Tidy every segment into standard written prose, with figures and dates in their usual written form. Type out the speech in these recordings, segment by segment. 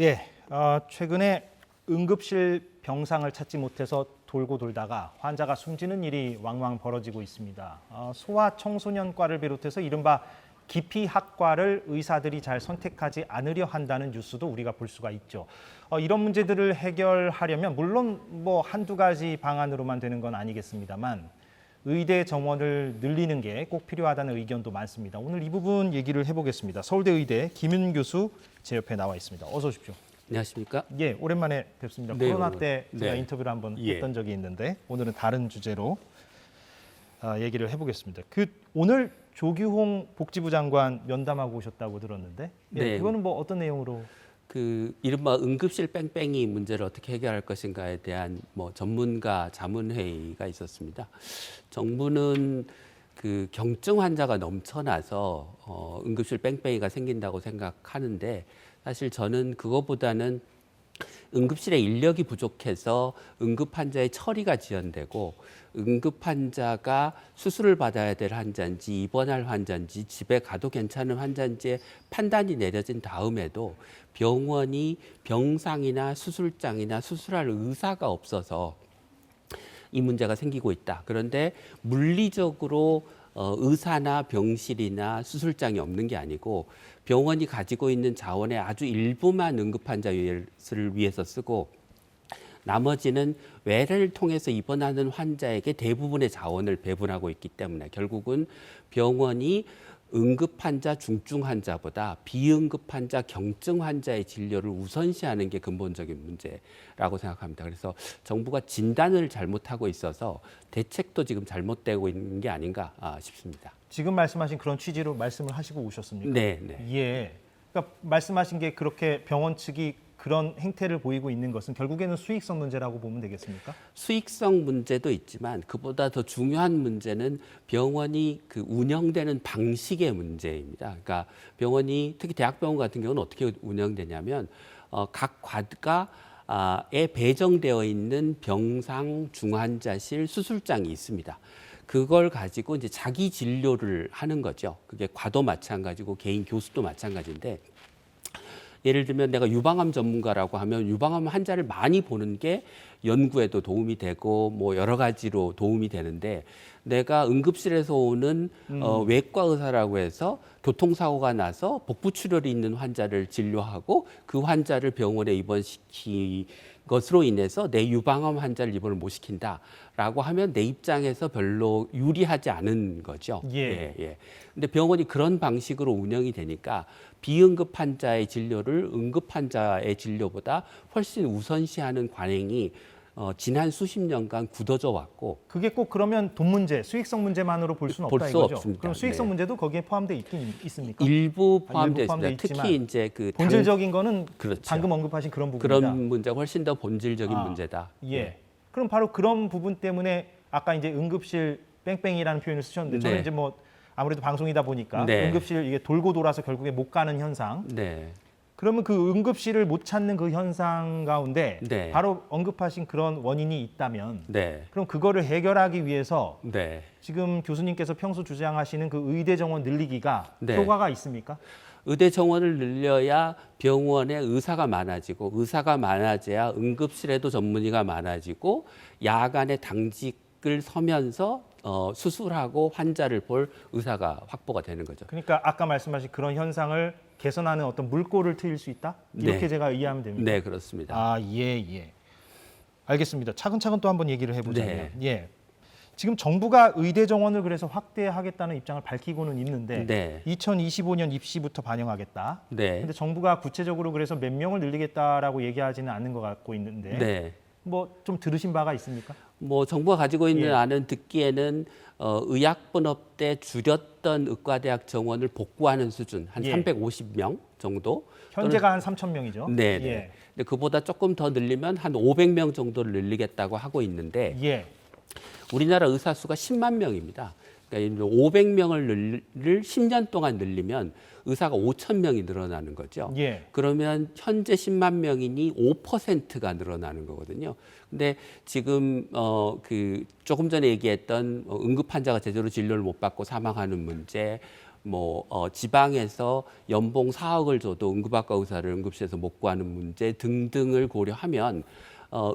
예, 최근에 응급실 병상을 찾지 못해서 돌고 돌다가 환자가 숨지는 일이 왕왕 벌어지고 있습니다. 소아청소년과를 비롯해서 이른바 기피학과를 의사들이 잘 선택하지 않으려 한다는 뉴스도 우리가 볼 수가 있죠. 이런 문제들을 해결하려면 물론 뭐 한두 가지 방안으로만 되는 건 아니겠습니다만 의대 정원을 늘리는 게 꼭 필요하다는 의견도 많습니다. 오늘 이 부분 얘기를 해보겠습니다. 서울대 의대 김윤 교수 제 옆에 나와 있습니다. 어서 오십시오. 안녕하십니까? 예, 오랜만에 뵙습니다. 네, 코로나 때 제가 네. 인터뷰를 한번 예. 했던 적이 있는데 오늘은 다른 주제로 얘기를 해보겠습니다. 오늘 조규홍 복지부 장관 면담하고 오셨다고 들었는데 예, 네. 그거는 뭐 어떤 내용으로? 이른바 응급실 뺑뺑이 문제를 어떻게 해결할 것인가에 대한 전문가 자문회의가 있었습니다. 정부는 경증 환자가 넘쳐나서 응급실 뺑뺑이가 생긴다고 생각하는데 사실 저는 그거보다는 응급실에 인력이 부족해서 응급 환자의 처리가 지연되고 응급 환자가 수술을 받아야 될 환자인지 입원할 환자인지 집에 가도 괜찮은 환자인지의 판단이 내려진 다음에도 병원이 병상이나 수술장이나 수술할 의사가 없어서 이 문제가 생기고 있다. 그런데 물리적으로 의사나 병실이나 수술장이 없는 게 아니고 병원이 가지고 있는 자원의 아주 일부만 응급환자를 위해서 쓰고 나머지는 외래를 통해서 입원하는 환자에게 대부분의 자원을 배분하고 있기 때문에 결국은 병원이 응급환자, 중증환자보다 비응급환자, 경증 환자의 진료를 우선시하는 게 근본적인 문제라고 생각합니다. 그래서 정부가 진단을 잘못하고 있어서 대책도 지금 잘못되고 있는 게 아닌가 싶습니다. 지금 말씀하신 그런 취지로 말씀을 하시고 오셨습니까? 네, 네. 예. 그러니까 말씀하신 게 그렇게 병원 측이 그런 행태를 보이고 있는 것은 결국에는 수익성 문제라고 보면 되겠습니까? 수익성 문제도 있지만 그보다 더 중요한 문제는 병원이 운영되는 방식의 문제입니다. 그러니까 병원이 특히 대학병원 같은 경우는 어떻게 운영되냐면 각 과가에 배정되어 있는 병상, 중환자실, 수술장이 있습니다. 그걸 가지고 이제 자기 진료를 하는 거죠. 그게 과도 마찬가지고 개인 교수도 마찬가지인데 예를 들면 내가 유방암 전문가라고 하면 유방암 환자를 많이 보는 게 연구에도 도움이 되고 뭐 여러 가지로 도움이 되는데 내가 응급실에서 오는 외과 의사라고 해서 교통사고가 나서 복부 출혈이 있는 환자를 진료하고 그 환자를 병원에 입원시키 것으로 인해서 내 유방암 환자를 입원을 못 시킨다라고 하면 내 입장에서 별로 유리하지 않은 거죠. 예. 예. 근데 병원이 그런 방식으로 운영이 되니까 비응급 환자의 진료를 응급 환자의 진료보다 훨씬 우선시하는 관행이 지난 수십 년간 굳어져 왔고 그게 꼭 그러면 돈 문제, 수익성 문제만으로 볼 수는 볼 없다 수 이거죠. 없습니다. 그럼 수익성 네. 문제도 거기에 포함되어 있긴 있습니까? 일부 일부 포함되어 포함되어 있습니다. 있지만 특히 이제 본질적인 거는 그렇죠. 방금 언급하신 그런 부분이다. 그런 문제가 훨씬 더 본질적인 문제다. 예. 네. 그럼 바로 그런 부분 때문에 아까 이제 응급실 뺑뺑이라는 표현을 쓰셨는데 저는 네. 이제 뭐 아무래도 방송이다 보니까 네. 응급실 이게 돌고 돌아서 결국에 못 가는 현상. 네. 그러면 그 응급실을 못 찾는 그 현상 가운데 네. 바로 언급하신 그런 원인이 있다면 네. 그럼 그거를 해결하기 위해서 네. 지금 교수님께서 평소 주장하시는 그 의대 정원 늘리기가 네. 효과가 있습니까? 의대 정원을 늘려야 병원에 의사가 많아지고 의사가 많아져야 응급실에도 전문의가 많아지고 야간에 당직을 서면서 수술하고 환자를 볼 의사가 확보가 되는 거죠. 그러니까 아까 말씀하신 그런 현상을 개선하는 어떤 물꼬를 트일 수 있다? 이렇게 네. 제가 이해하면 됩니다. 네, 그렇습니다. 예. 알겠습니다. 차근차근 또 한번 얘기를 해보자면, 네. 예. 지금 정부가 의대 정원을 그래서 확대하겠다는 입장을 밝히고는 있는데, 네. 2025년 입시부터 반영하겠다. 네. 근데 정부가 구체적으로 그래서 몇 명을 늘리겠다라고 얘기하지는 않는 것 같고 있는데, 네. 뭐 좀 들으신 바가 있습니까? 정부가 가지고 있는 예. 안은 듣기에는 의약분업 때 줄였던 의과대학 정원을 복구하는 수준 한 예. 350명 정도. 현재가 한 3천 명이죠. 네. 예. 근데 그보다 조금 더 늘리면 한 500명 정도를 늘리겠다고 하고 있는데 예. 우리나라 의사 수가 10만 명입니다. 그러니까 500명을 10년 동안 늘리면 의사가 5천 명이 늘어나는 거죠. 예. 그러면 현재 10만 명이니 5%가 늘어나는 거거든요. 근데 지금 조금 전에 얘기했던 응급 환자가 제대로 진료를 못 받고 사망하는 문제, 지방에서 연봉 4억을 줘도 응급학과 의사를 응급실에서 못 구하는 문제 등등을 고려하면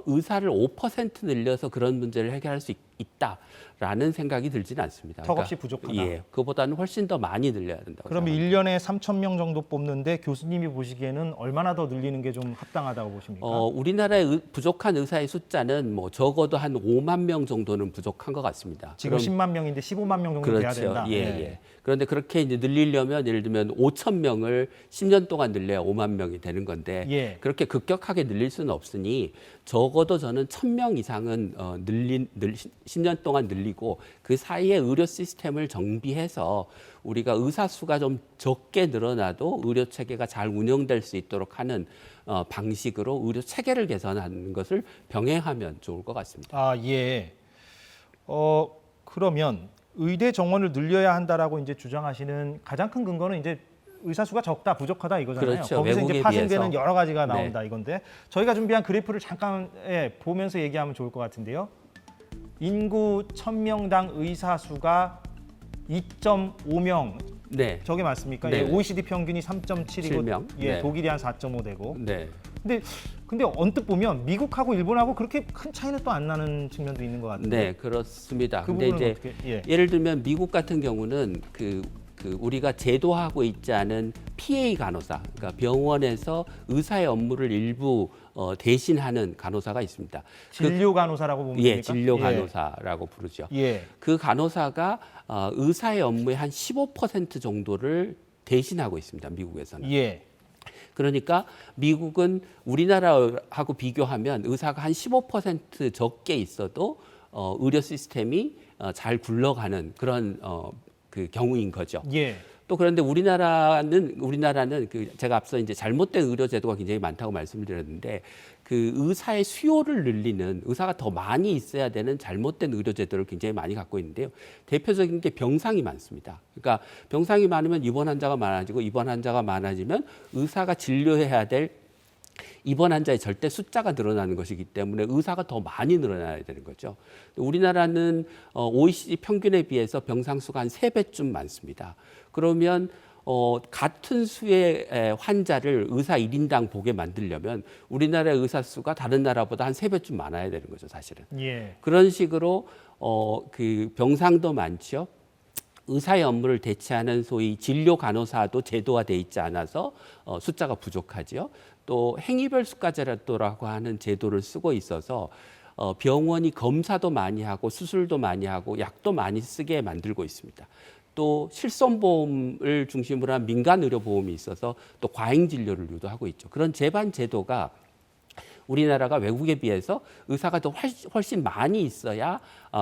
의사를 5% 늘려서 그런 문제를 해결할 수 있다라는 생각이 들지는 않습니다. 턱없이 부족하다. 예, 그보다는 훨씬 더 많이 늘려야 된다고. 그러면 1년에 3,000명 정도 뽑는데 교수님이 보시기에는 얼마나 더 늘리는 게 좀 합당하다고 보십니까? 우리나라의 부족한 의사의 숫자는 적어도 한 5만 명 정도는 부족한 것 같습니다. 지금 10만 명인데 15만 명 정도 돼야 된다. 예, 예. 그런데 그렇게 이제 늘리려면 예를 들면 5천 명을 10년 동안 늘려야 5만 명이 되는 건데 예. 그렇게 급격하게 늘릴 수는 없으니 적어도 저는 1,000명 이상은 10년 동안 늘리고 그 사이에 의료 시스템을 정비해서 우리가 의사 수가 좀 적게 늘어나도 의료 체계가 잘 운영될 수 있도록 하는 방식으로 의료 체계를 개선하는 것을 병행하면 좋을 것 같습니다. 아, 예. 그러면 의대 정원을 늘려야 한다라고 이제 주장하시는 가장 큰 근거는 이제 의사 수가 적다, 부족하다 이거잖아요. 그렇죠. 거기서 이제 외국에 파생되는 비해서. 여러 가지가 나온다 네. 이건데 저희가 준비한 그래프를 잠깐 보면서 얘기하면 좋을 것 같은데요. 인구 1,000명당 의사 수가 2.5명. 네. 저게 맞습니까? 네. 예, OECD 평균이 3.7이고 7명. 예, 네. 독일이 한 4.5 되고. 네. 근데 언뜻 보면 미국하고 일본하고 그렇게 큰 차이는 또 안 나는 측면도 있는 것 같은데. 네, 그렇습니다. 그 근데 부분은 이제 어떻게? 예. 예를 들면 미국 같은 경우는 그 우리가 제도하고 있지 않은 PA 간호사, 그러니까 병원에서 의사의 업무를 일부 대신하는 간호사가 있습니다. 진료 간호사라고 보면 예, 됩니까? 진료 간호사라고 부르죠. 예. 그 간호사가 의사의 업무의 한 15% 정도를 대신하고 있습니다. 미국에서는. 예. 그러니까 미국은 우리나라하고 비교하면 의사가 한 15% 적게 있어도 의료 시스템이 잘 굴러가는 그런 그 경우인 거죠. 예. 또 그런데 우리나라는 그 제가 앞서 이제 잘못된 의료 제도가 굉장히 많다고 말씀을 드렸는데 그 의사의 수요를 늘리는 의사가 더 많이 있어야 되는 잘못된 의료 제도를 굉장히 많이 갖고 있는데요. 대표적인 게 병상이 많습니다. 그러니까 병상이 많으면 입원 환자가 많아지고 입원 환자가 많아지면 의사가 진료해야 될 입원 환자의 절대 숫자가 늘어나는 것이기 때문에 의사가 더 많이 늘어나야 되는 거죠. 우리나라는 OECD 평균에 비해서 병상 수가 한 3배쯤 많습니다. 그러면 같은 수의 환자를 의사 1인당 보게 만들려면 우리나라의 의사 수가 다른 나라보다 한 3배쯤 많아야 되는 거죠, 사실은. 예. 그런 식으로 그 병상도 많죠. 의사의 업무를 대체하는 소위 진료 간호사도 제도화돼 있지 않아서 숫자가 부족하지요. 또 행위별 수가제도라고 하는 제도를 쓰고 있어서 병원이 검사도 많이 하고 수술도 많이 하고 약도 많이 쓰게 만들고 있습니다. 또 실손보험을 중심으로 한 민간의료보험이 있어서 또 과잉 진료를 유도하고 있죠. 그런 제반 제도가 우리나라가 외국에 비해서 의사가 더 훨씬 많이 있어야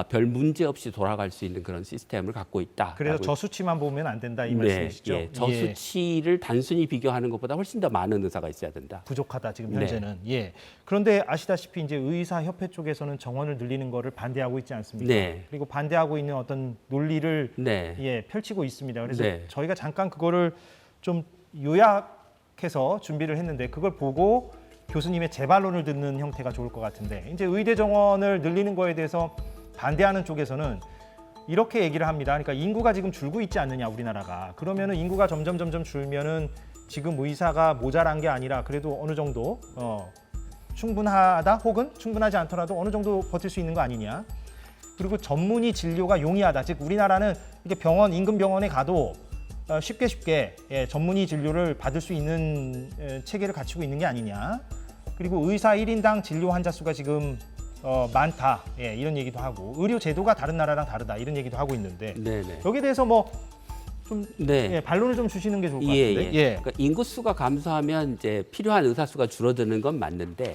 별 문제 없이 돌아갈 수 있는 그런 시스템을 갖고 있다. 그래서 저 수치만 보면 안 된다 이 네, 말씀이시죠? 예, 저 수치를 단순히 비교하는 것보다 훨씬 더 많은 의사가 있어야 된다. 부족하다 지금 현재는. 예. 그런데 아시다시피 이제 의사협회 쪽에서는 정원을 늘리는 거를 반대하고 있지 않습니까? 네. 그리고 반대하고 있는 어떤 논리를 네. 예, 펼치고 있습니다. 그래서 네. 저희가 잠깐 그거를 좀 요약해서 준비를 했는데 그걸 보고 교수님의 재반론을 듣는 형태가 좋을 것 같은데 이제 의대 정원을 늘리는 거에 대해서 반대하는 쪽에서는 이렇게 얘기를 합니다. 그러니까 인구가 지금 줄고 있지 않느냐 우리나라가. 그러면은 인구가 점점 줄면은 지금 의사가 모자란 게 아니라 그래도 어느 정도 충분하다 혹은 충분하지 않더라도 어느 정도 버틸 수 있는 거 아니냐. 그리고 전문의 진료가 용이하다. 즉 우리나라는 이게 병원 인근 병원에 가도 쉽게 예, 전문의 진료를 받을 수 있는 체계를 갖추고 있는 게 아니냐. 그리고 의사 1인당 진료 환자 수가 지금 많다. 예, 이런 얘기도 하고 의료 제도가 다른 나라랑 다르다. 이런 얘기도 하고 있는데 네네. 여기에 대해서 뭐 좀 네. 반론을 좀 주시는 게 좋을 것 예, 같은데. 예. 그러니까 인구 수가 감소하면 이제 필요한 의사 수가 줄어드는 건 맞는데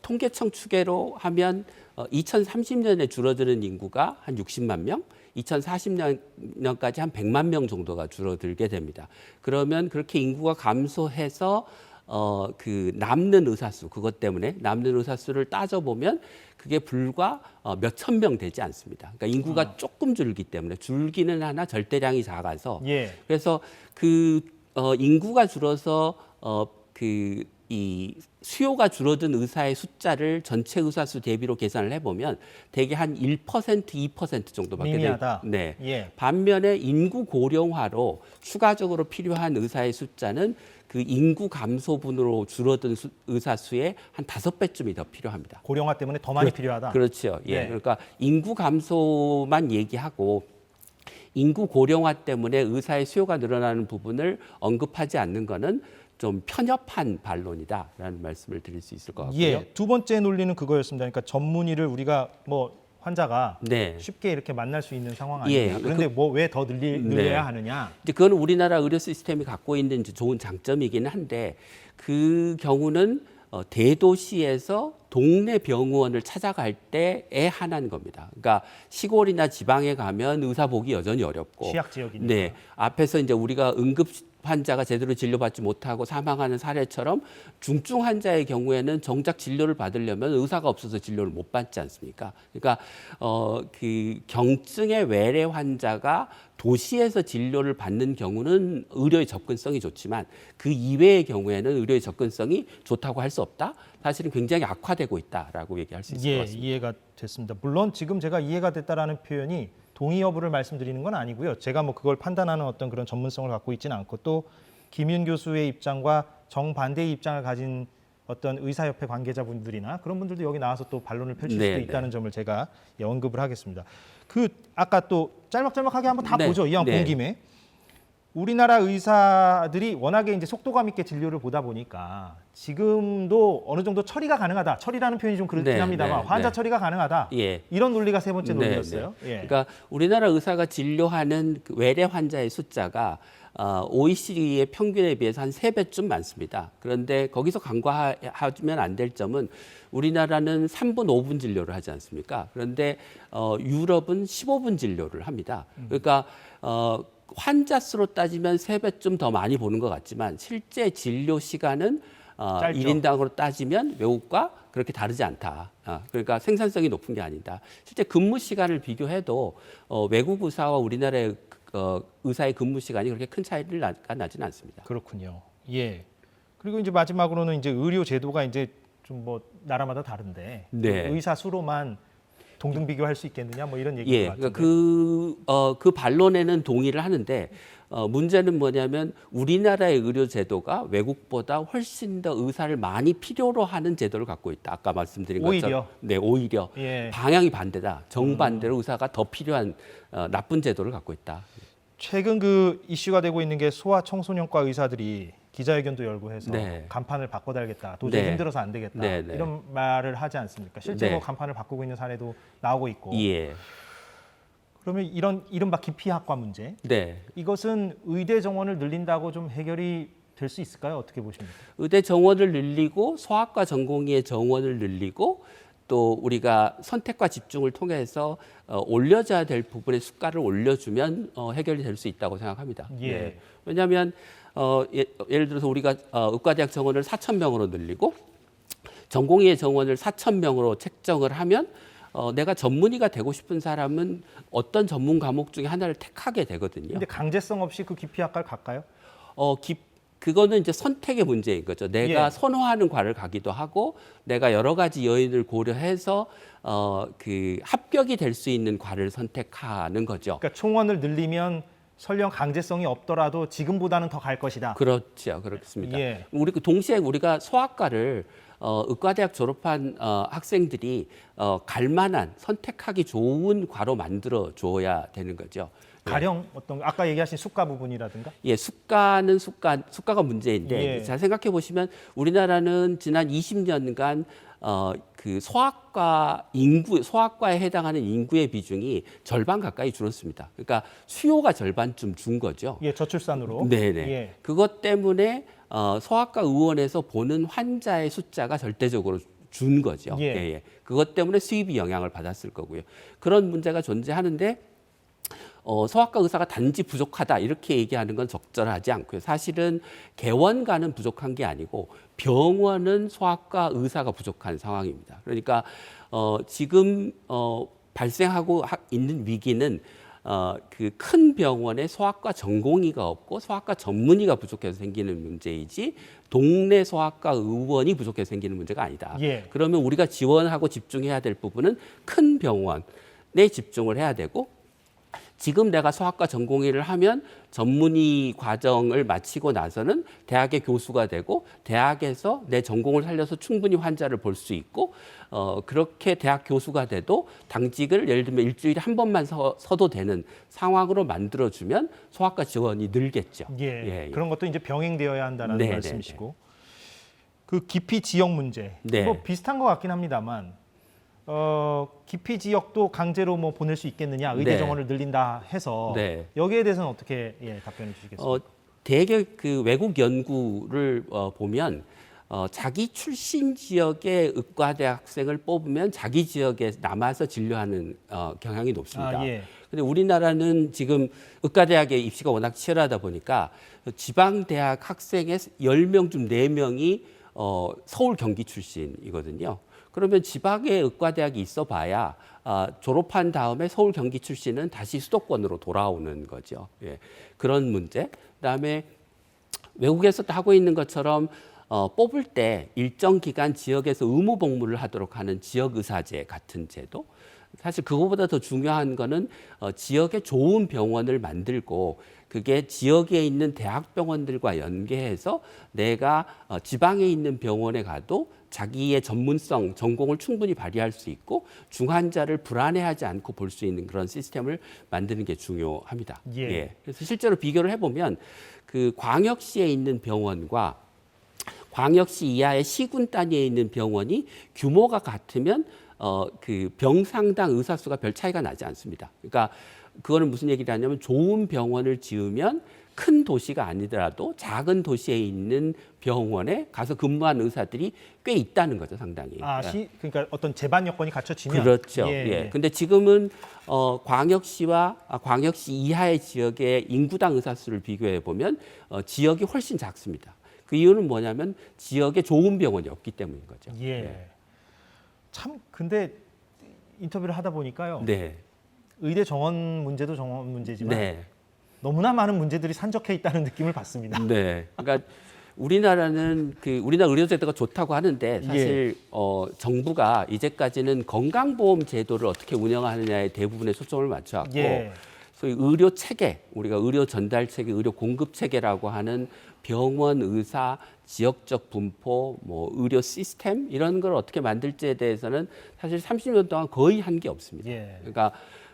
통계청 추계로 하면 2030년에 줄어드는 인구가 한 60만 명, 2040년까지 한 100만 명 정도가 줄어들게 됩니다. 그러면 그렇게 인구가 감소해서 그 남는 의사 수, 그것 때문에 남는 의사 수를 따져보면 그게 불과 몇천 명 되지 않습니다. 그러니까 인구가 조금 줄기 때문에 줄기는 하나 절대량이 작아서 예. 그래서 그 인구가 줄어서 그 이 수요가 줄어든 의사의 숫자를 전체 의사 수 대비로 계산을 해보면 대개 한 1%, 2% 정도밖에 미미하다. 네. 예. 반면에 인구 고령화로 추가적으로 필요한 의사의 숫자는 그 인구 감소분으로 줄어든 의사 수의 한 5배쯤이 더 필요합니다. 고령화 때문에 더 많이 필요하다. 그렇죠. 예. 네. 그러니까 인구 감소만 얘기하고 인구 고령화 때문에 의사의 수요가 늘어나는 부분을 언급하지 않는 거는 좀 편협한 반론이다라는 말씀을 드릴 수 있을 것 같고요. 예. 두 번째 논리는 그거였습니다. 그러니까 전문의를 우리가 뭐 환자가 네. 쉽게 이렇게 만날 수 있는 상황 예. 아니냐. 그런데 뭐 왜 더 늘려야 하느냐. 이제 그건 우리나라 의료 시스템이 갖고 있는 이제 좋은 장점이기는 한데 그 경우는 대도시에서 동네 병원을 찾아갈 때에 한한 겁니다. 그러니까 시골이나 지방에 가면 의사 보기 여전히 어렵고 취약 지역이니까. 네, 앞에서 이제 우리가 응급 환자가 제대로 진료받지 못하고 사망하는 사례처럼 중증 환자의 경우에는 정작 진료를 받으려면 의사가 없어서 진료를 못 받지 않습니까? 그러니까 그 경증의 외래 환자가 도시에서 진료를 받는 경우는 의료의 접근성이 좋지만 그 이외의 경우에는 의료의 접근성이 좋다고 할 수 없다. 사실은 굉장히 악화되고 있다라고 얘기할 수 있을 것 같습니다. 이해가 됐습니다. 물론 지금 제가 이해가 됐다라는 표현이 동의 여부를 말씀드리는 건 아니고요. 제가 뭐 그걸 판단하는 어떤 그런 전문성을 갖고 있지는 않고 또 김윤 교수의 입장과 정반대의 입장을 가진 어떤 의사협회 관계자분들이나 그런 분들도 여기 나와서 또 반론을 펼칠 수도 있다는 점을 제가 언급을 하겠습니다. 그 아까 또 짤막짤막하게 한번 다 보죠. 이왕 본 김에. 우리나라 의사들이 워낙에 이제 속도감 있게 진료를 보다 보니까 지금도 어느 정도 처리가 가능하다. 처리라는 표현이 좀 그렇긴 합니다만 환자 처리가 가능하다. 예. 이런 논리가 세 번째 논리였어요. 예. 그러니까 우리나라 의사가 진료하는 그 외래 환자의 숫자가 OECD의 평균에 비해서 한 3배쯤 많습니다. 그런데 거기서 간과하면 안 될 점은 우리나라는 3분, 5분 진료를 하지 않습니까? 그런데 유럽은 15분 진료를 합니다. 그러니까 환자 수로 따지면 3배쯤 더 많이 보는 것 같지만 실제 진료 시간은 1인당으로 따지면 외국과 그렇게 다르지 않다. 그러니까 생산성이 높은 게 아니다. 실제 근무 시간을 비교해도 외국 의사와 우리나라의 의사의 근무 시간이 그렇게 큰 차이를 나지는 않습니다. 그렇군요. 예. 그리고 이제 마지막으로는 이제 의료 제도가 이제 좀 뭐 나라마다 다른데 의사 수로만 동등 비교할 수 있겠느냐 뭐 이런 얘기인 것 같은데. 그러니까 그 반론에는 동의를 하는데 문제는 뭐냐면 우리나라의 의료 제도가 외국보다 훨씬 더 의사를 많이 필요로 하는 제도를 갖고 있다. 아까 말씀드린 것처럼. 네, 오히려 방향이 반대다. 정반대로 의사가 더 필요한 나쁜 제도를 갖고 있다. 최근 그 이슈가 되고 있는 게 소아 청소년과 의사들이 기자회견도 열고 해서 간판을 바꿔달겠다. 도저히 힘들어서 안 되겠다. 이런 말을 하지 않습니까? 실제로 간판을 바꾸고 있는 사례도 나오고 있고. 그러면 이런 이른바 기피학과 문제. 이것은 의대 정원을 늘린다고 좀 해결이 될 수 있을까요? 어떻게 보십니까? 의대 정원을 늘리고 소아과 전공의의 정원을 늘리고 또 우리가 선택과 집중을 통해서 올려줘야 될 부분의 수가를 올려주면 해결이 될 수 있다고 생각합니다. 왜냐하면 예를 들어서 우리가 의과대학 정원을 4,000명으로 늘리고 전공의의 정원을 4,000명으로 책정을 하면 내가 전문의가 되고 싶은 사람은 어떤 전문 과목 중에 하나를 택하게 되거든요. 그런데 강제성 없이 그 기피학과를 갈까요? 그거는 이제 선택의 문제인 거죠. 내가 선호하는 과를 가기도 하고 내가 여러 가지 요인을 고려해서 그 합격이 될 수 있는 과를 선택하는 거죠. 그러니까 총원을 늘리면 설령 강제성이 없더라도 지금보다는 더 갈 것이다. 그렇죠, 그렇습니다. 우리 동시에 우리가 소아과를 의과대학 졸업한 학생들이 갈 만한 선택하기 좋은 과로 만들어 줘야 되는 거죠. 가령 어떤 아까 얘기하신 수가 부분이라든가? 수가가 문제인데 잘 생각해 보시면 우리나라는 지난 20년간 그 소아과에 해당하는 인구의 비중이 절반 가까이 줄었습니다. 그러니까 수요가 절반쯤 준 거죠. 저출산으로. 그것 때문에 소아과 의원에서 보는 환자의 숫자가 절대적으로 준 거죠. 그것 때문에 수입이 영향을 받았을 거고요. 그런 문제가 존재하는데 소아과 의사가 단지 부족하다 이렇게 얘기하는 건 적절하지 않고요. 사실은 개원과는 부족한 게 아니고 병원은 소아과 의사가 부족한 상황입니다. 그러니까 지금 발생하고 있는 위기는 그 큰 병원에 소아과 전공의가 없고 소아과 전문의가 부족해서 생기는 문제이지 동네 소아과 의원이 부족해서 생기는 문제가 아니다. 예. 그러면 우리가 지원하고 집중해야 될 부분은 큰 병원에 집중을 해야 되고 지금 내가 소아과 전공의를 하면 전문의 과정을 마치고 나서는 대학의 교수가 되고 대학에서 내 전공을 살려서 충분히 환자를 볼 수 있고 그렇게 대학 교수가 돼도 당직을 예를 들면 일주일에 한 번만 서도 되는 상황으로 만들어주면 소아과 지원이 늘겠죠. 예. 그런 것도 이제 병행되어야 한다는 네, 말씀이시고 그 기피 지역 문제 네. 뭐 비슷한 것 같긴 합니다만 기피 지역도 강제로 뭐 보낼 수 있겠느냐 의대 네. 정원을 늘린다 해서 네. 여기에 대해서는 어떻게 답변해 주시겠습니까? 대개 그 외국 연구를 보면 자기 출신 지역의 의과대 학생을 뽑으면 자기 지역에 남아서 진료하는 경향이 높습니다. 예. 근데 우리나라는 지금 의과대학의 입시가 워낙 치열하다 보니까 지방대학 학생의 10명 중 4명이 서울 경기 출신이거든요. 그러면 지방에 의과대학이 있어 봐야 졸업한 다음에 서울 경기 출신은 다시 수도권으로 돌아오는 거죠. 예. 그런 문제. 그다음에 외국에서도 하고 있는 것처럼 뽑을 때 일정 기간 지역에서 의무 복무를 하도록 하는 지역의사제 같은 제도. 사실 그거보다 더 중요한 거는 지역에 좋은 병원을 만들고 그게 지역에 있는 대학병원들과 연계해서 내가 지방에 있는 병원에 가도 자기의 전문성, 전공을 충분히 발휘할 수 있고 중환자를 불안해하지 않고 볼 수 있는 그런 시스템을 만드는 게 중요합니다. 예. 그래서 실제로 비교를 해보면 그 광역시에 있는 병원과 광역시 이하의 시군 단위에 있는 병원이 규모가 같으면 그 병상당 의사 수가 별 차이가 나지 않습니다. 그러니까 그거는 무슨 얘기를 하냐면 좋은 병원을 지으면 큰 도시가 아니더라도 작은 도시에 있는 병원에 가서 근무하는 의사들이 꽤 있다는 거죠, 상당히. 그러니까 어떤 제반 여건이 갖춰지면 그렇죠. 예. 근데 지금은 광역시와 광역시 이하의 지역의 인구당 의사 수를 비교해 보면 지역이 훨씬 작습니다. 그 이유는 뭐냐면 지역에 좋은 병원이 없기 때문인 거죠. 예. 참 근데 인터뷰를 하다 보니까요. 네. 의대 정원 문제도 정원 문제지만 네. 너무나 많은 문제들이 산적해 있다는 느낌을 받습니다. 네. 그러니까 우리나라는 우리나라 의료제도가 좋다고 하는데 사실 정부가 이제까지는 건강보험 제도를 어떻게 운영하느냐에 대부분의 초점을 맞춰왔고 소위 의료 체계, 우리가 의료 전달 체계, 의료 공급 체계라고 하는 병원, 의사, 지역적 분포, 뭐 의료 시스템 이런 걸 어떻게 만들지에 대해서는 사실 30년 동안 거의 한 게 없습니다. 그러니까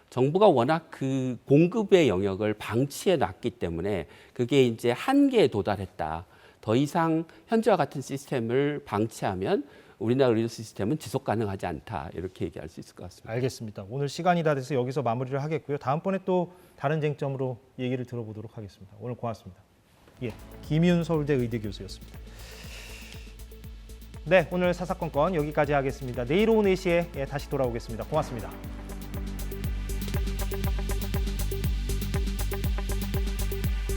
정부가 워낙 그 공급의 영역을 방치해 놨기 때문에 그게 이제 한계에 도달했다. 더 이상 현재와 같은 시스템을 방치하면 우리나라 의료 시스템은 지속 가능하지 않다. 이렇게 얘기할 수 있을 것 같습니다. 알겠습니다. 오늘 시간이 다 돼서 여기서 마무리를 하겠고요. 다음번에 또 다른 쟁점으로 얘기를 들어보도록 하겠습니다. 오늘 고맙습니다. 김윤 서울대 의대 교수였습니다. 네, 오늘 사사건건 여기까지 하겠습니다. 내일 오후 4시에 다시 돌아오겠습니다. 고맙습니다.